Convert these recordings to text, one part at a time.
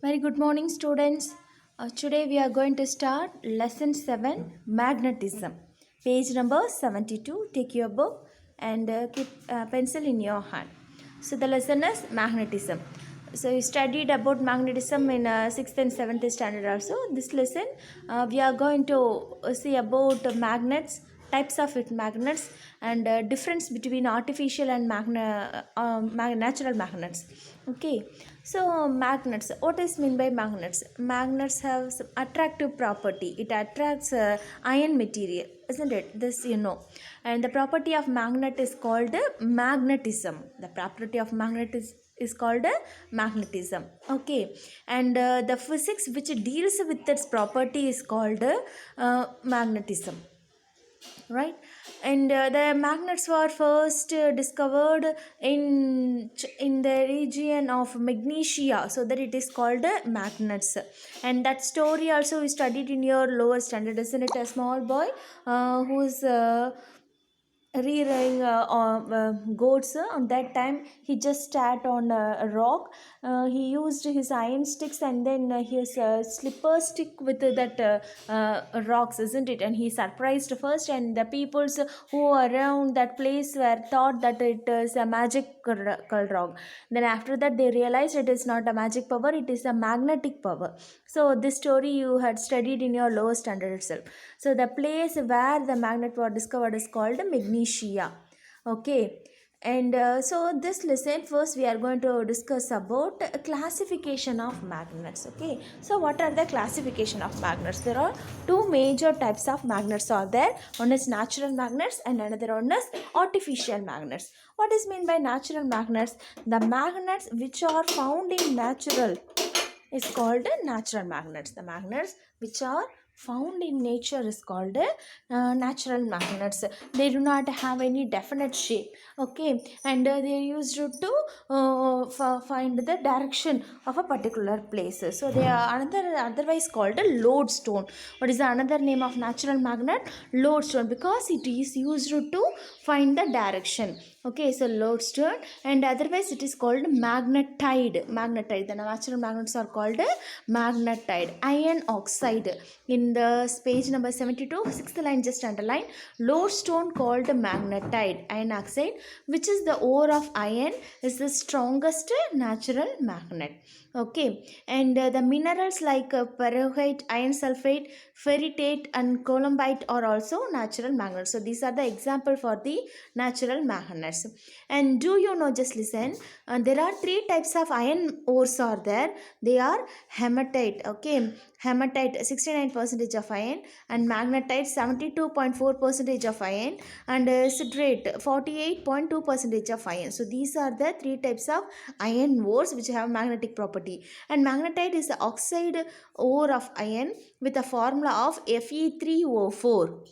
Very good morning, students. Today we are going to start lesson 7 magnetism. Page number 72. Take your book and keep a pencil in your hand. So, the lesson is magnetism. So, you studied about magnetism in 6th and 7th standard also. This lesson we are going to see about magnets, types of magnets, and difference between artificial and natural magnets. Okay, so magnets, what is mean by magnets? Magnets have some attractive property. It attracts iron material, isn't it? This you know. And the property of magnet is called magnetism. The property of magnet is called magnetism. Okay, and the physics which deals with its property is called magnetism, right? And the magnets were first discovered in the region of Magnesia, so that it is called magnets. And that story also we studied in your lower standard, isn't it? A small boy who is rearing goats. On that time he just sat on a rock. He used his iron sticks and then his slipper stick with that rocks, isn't it? And he surprised first, and the peoples who were around that place were thought that it is a magical rock. Then after that they realized it is not a magic power, it is a magnetic power. So this story you had studied in your lower standard itself. So the place where the magnet was discovered is called Magnesia. Okay, and so this lesson first we are going to discuss about classification of magnets. Okay, so what are the classification of magnets? There are two major types of magnets are there. One is natural magnets and another one is artificial magnets. What is meant by natural magnets? The magnets which are found in natural is called natural magnets. The magnets which are found in nature is called natural magnets. They do not have any definite shape. Okay, and they are used to find the direction of a particular place. So they are otherwise called a lodestone. What is the another name of natural magnet? Lodestone, because it is used to find the direction. Okay, so lodestone, and otherwise it is called magnetite. The natural magnets are called magnetite. Iron oxide, in the page number 72, sixth line, just underline lodestone called magnetite. Iron oxide, which is the ore of iron, is the strongest natural magnet. Okay, and the minerals like pyrrhotite, iron sulfate, ferritate and columbite are also natural magnets. So these are the example for the natural magnets. And do you know, just listen, there are three types of iron ores are there. They are hematite. Okay, hematite 69% of iron, and magnetite 72.4% of iron, and citrate 48.2% of iron. So these are the three types of iron ores which have magnetic property. And magnetite is the oxide ore of iron with a formula of Fe3O4.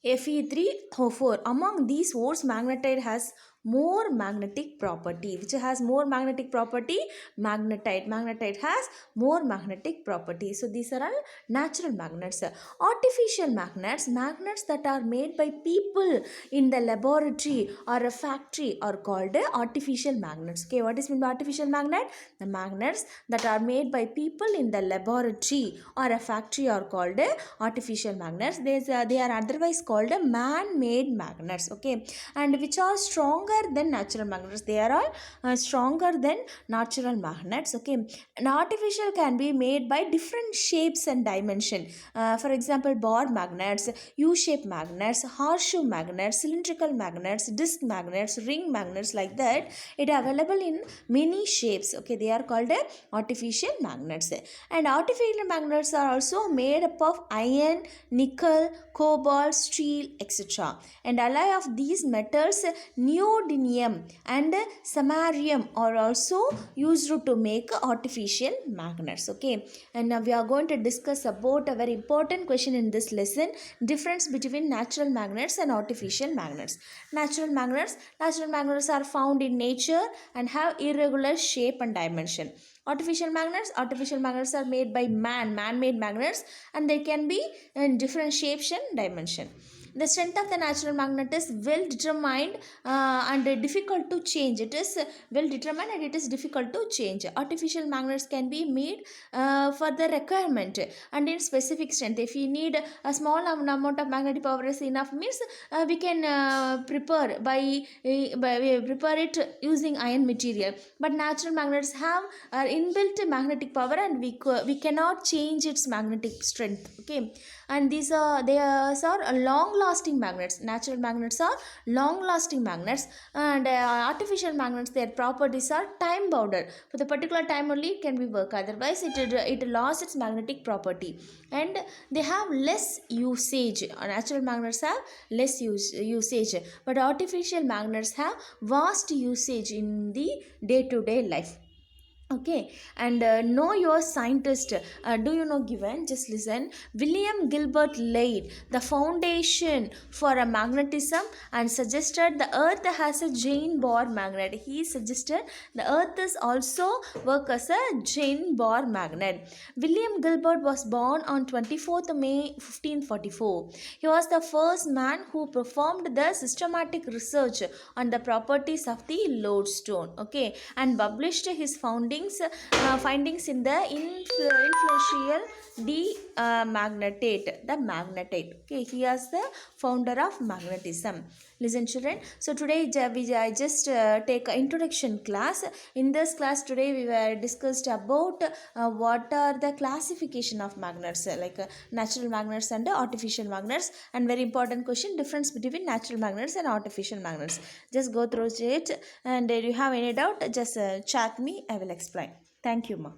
Fe3O4. Among these ores, magnetite has more magnetic property. Which has more magnetic property? Magnetite. Magnetite has more magnetic property. So these are all natural magnets. Artificial magnets, magnets that are made by people in the laboratory or a factory, are called artificial magnets. Okay, what is meant by artificial magnet? The magnets that are made by people in the laboratory or a factory are called artificial magnets. They are otherwise called man-made magnets. Okay, and which are stronger than natural magnets. They are all stronger than natural magnets. Okay, an artificial can be made by different shapes and dimension. For example, bar magnets, U-shaped magnets, horseshoe magnets, cylindrical magnets, disc magnets, ring magnets, like that. It is available in many shapes. Okay, they are called artificial magnets. And artificial magnets are also made up of iron, nickel, cobalt, steel, etc. And alloy of these metals, neodymium and samarium, are also used to make artificial magnets. Okay, and now we are going to discuss about a very important question in this lesson: difference between natural magnets and artificial magnets. Natural magnets are found in nature and have irregular shape and dimension. Artificial magnets are made by man-made magnets, and they can be in different shapes and dimension. The strength of the natural magnet is well determined and difficult to change. It is well determined and it is difficult to change. Artificial magnets can be made for the requirement and in specific strength. If you need a small amount of magnetic power is enough means we can prepare it using iron material. But natural magnets have inbuilt magnetic power and we cannot change its magnetic strength. Okay, and they are long lasting magnets. Natural magnets are long lasting magnets, and artificial magnets, their properties are time bounded. For the particular time only it can be work, otherwise it lost its magnetic property. And they have less usage. Natural magnets have less usage, but artificial magnets have vast usage in the day to day life. Okay, and know your scientist. Do you know given? Just listen. William Gilbert laid the foundation for a magnetism and suggested the Earth has a Jane Bohr magnet. He suggested the Earth is also work as a Jane Bohr magnet. William Gilbert was born on 24th May 1544. He was the first man who performed the systematic research on the properties of the lodestone. Okay, and published his findings in the influential magnetate, the magnetate. Okay, he is the founder of magnetism. Listen children, so today I just take an introduction class. In this class today we were discussed about what are the classification of magnets, like natural magnets and artificial magnets, and very important question, difference between natural magnets and artificial magnets. Just go through it, and if you have any doubt just chat me, I will explain. Thank you, ma.